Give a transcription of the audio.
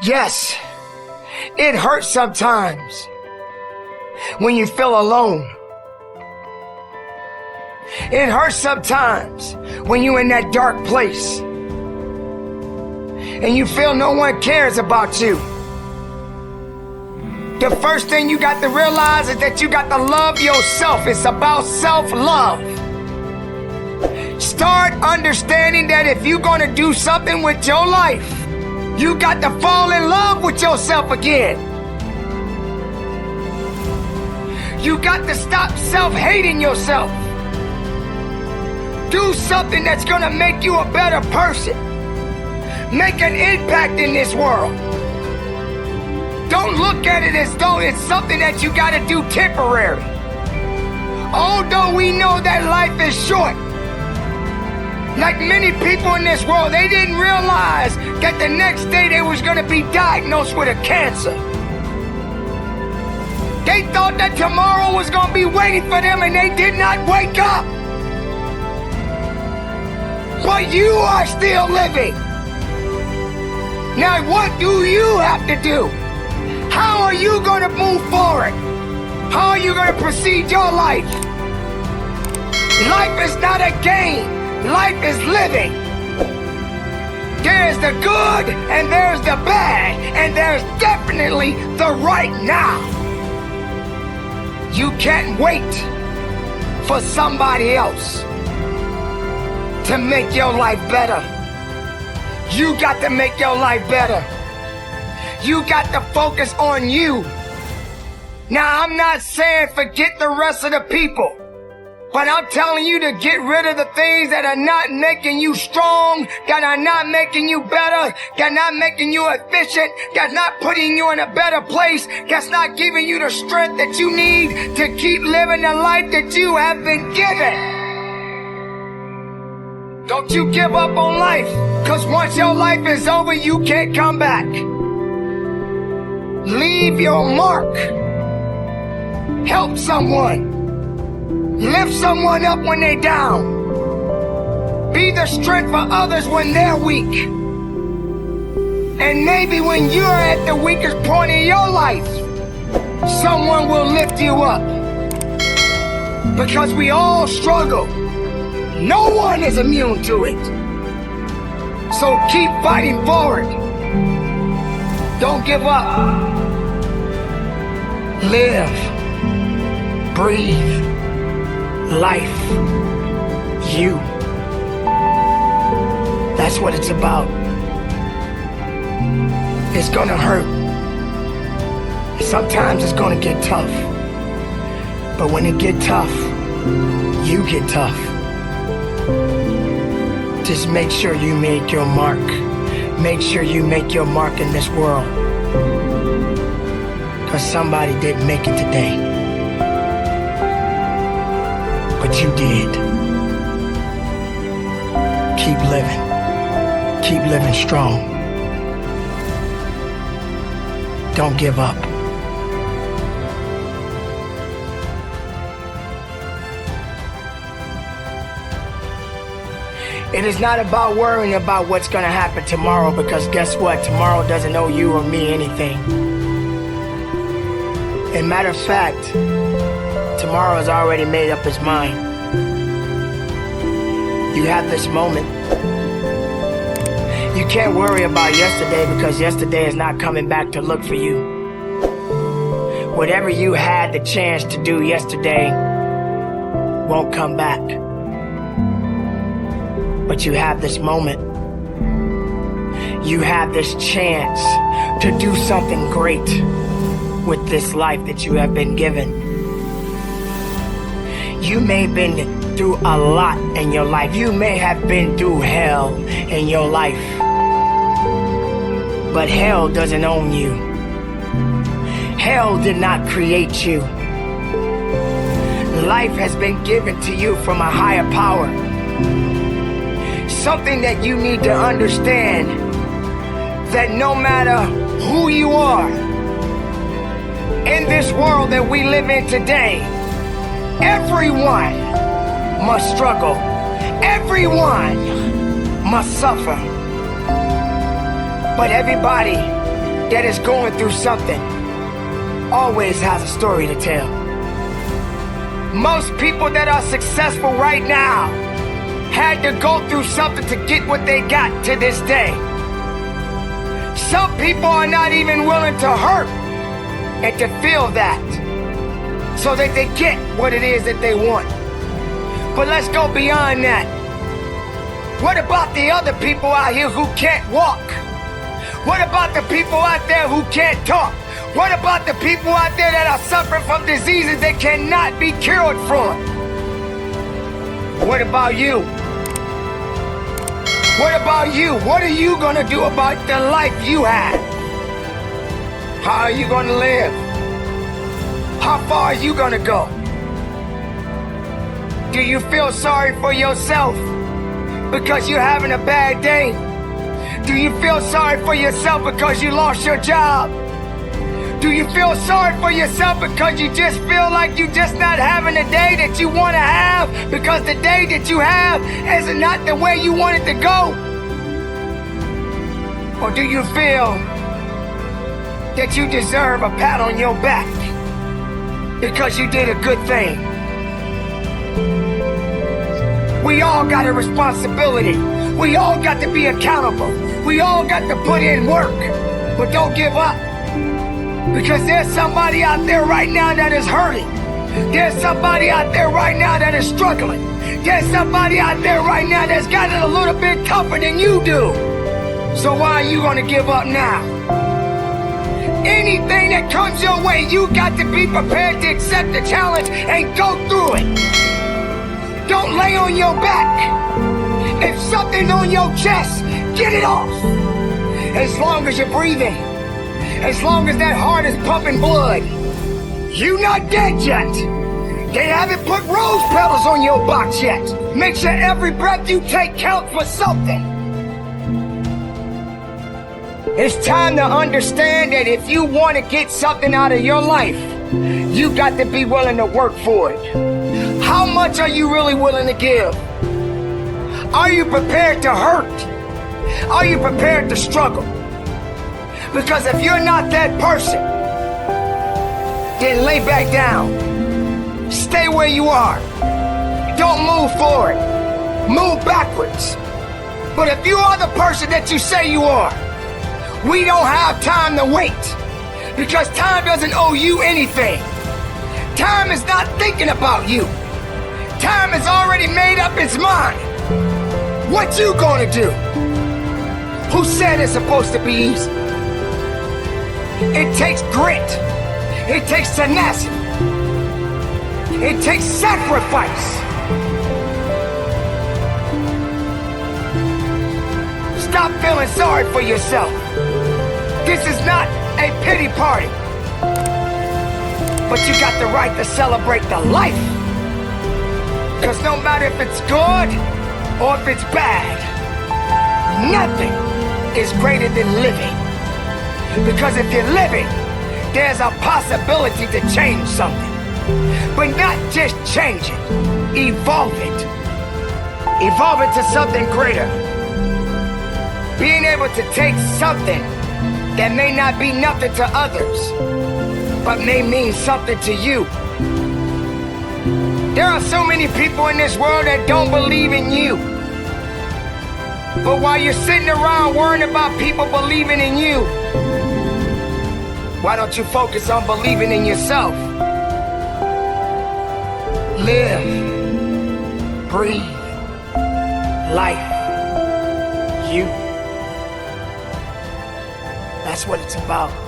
Yes, it hurts sometimes when you feel alone. It hurts sometimes when you're in that dark place and you feel no one cares about you. The first thing you got to realize is that you got to love yourself. It's about self-love. Start understanding that if you're going to do something with your life, you got to fall in love with yourself again. You got to stop self-hating yourself. Do something that's going to make you a better person. Make an impact in this world. Don't look at it as though it's something that you got to do temporary. Although we know that life is short. Like many people in this world, they didn't realize that the next day they was going to be diagnosed with a cancer. They thought that tomorrow was going to be waiting for them and they did not wake up. But you are still living. Now what do you have to do? How are you going to move forward? How are you going to proceed your life? Life is not a game. Life is living. There's the good and there's the bad, and there's definitely the right now. You can't wait for somebody else to make your life better. You got to make your life better. You got to focus on you. Now, I'm not saying forget the rest of the people, but I'm telling you to get rid of the things that are not making you strong, that are not making you better, that are not making you efficient, that's not putting you in a better place, that's not giving you the strength that you need to keep living the life that you have been given. Don't you give up on life, because once your life is over, you can't come back. Leave your mark. Help someone. Lift someone up when they're down. Be the strength for others when they're weak. And maybe when you're at the weakest point in your life, someone will lift you up. Because we all struggle. No one is immune to it. So keep fighting forward. Don't give up. Live. Breathe. Life. You. That's what it's about. It's gonna hurt. Sometimes it's gonna get tough. But when it get tough, you get tough. Just make sure you make your mark. Make sure you make your mark in this world. Because somebody didn't make it today. But you did. Keep living. Keep living strong. Don't give up. It is not about worrying about what's going to happen tomorrow, because guess what? Tomorrow doesn't owe you or me anything. As a matter of fact, tomorrow has already made up its mind. You have this moment. You can't worry about yesterday, because yesterday is not coming back to look for you. Whatever you had the chance to do yesterday won't come back. But you have this moment. You have this chance to do something great with this life that you have been given. You may have been through a lot in your life. You may have been through hell in your life. But hell doesn't own you. Hell did not create you. Life has been given to you from a higher power. Something that you need to understand, that no matter who you are in this world that we live in today, everyone must struggle. Everyone must suffer. But everybody that is going through something always has a story to tell. Most people that are successful right now had to go through something to get what they got to this day. Some people are not even willing to hurt and to feel that so that they get what it is that they want. But let's go beyond that. What about the other people out here who can't walk? What about the people out there who can't talk? What about the people out there that are suffering from diseases that cannot be cured from? What about you? What about you? What are you gonna do about the life you have? How are you gonna live? How far are you gonna go? Do you feel sorry for yourself because you're having a bad day? Do you feel sorry for yourself because you lost your job? Do you feel sorry for yourself because you just feel like you're just not having the day that you want to have because the day that you have is not the way you want it to go? Or do you feel that you deserve a pat on your back because you did a good thing? We all got a responsibility. We all got to be accountable. We all got to put in work. But don't give up. Because there's somebody out there right now that is hurting. There's somebody out there right now that is struggling. There's somebody out there right now that's got it a little bit tougher than you do. So why are you going to give up now? Anything that comes your way, you got to be prepared to accept the challenge and go through it. Don't lay on your back. If something's on your chest, get it off. As long as you're breathing, as long as that heart is pumping blood, you're not dead yet. They haven't put rose petals on your box yet. Make sure every breath you take counts for something. It's time to understand that if you want to get something out of your life, you got to be willing to work for it. How much are you really willing to give? Are you prepared to hurt? Are you prepared to struggle? Because if you're not that person, then lay back down. Stay where you are. Don't move forward. Move backwards. But if you are the person that you say you are, we don't have time to wait. Because time doesn't owe you anything. Time is not thinking about you. Time has already made up its mind. What you gonna do? Who said it's supposed to be easy? It takes grit. It takes tenacity. It takes sacrifice. Stop feeling sorry for yourself. This is not a pity party. But you got the right to celebrate the life. Because no matter if it's good or if it's bad, nothing is greater than living. Because if you're living, there's a possibility to change something. But not just change it, evolve it. Evolve it to something greater. Being able to take something that may not be nothing to others, but may mean something to you. There are so many people in this world that don't believe in you. But while you're sitting around worrying about people believing in you, why don't you focus on believing in yourself? Live, breathe, life, you. That's what it's about.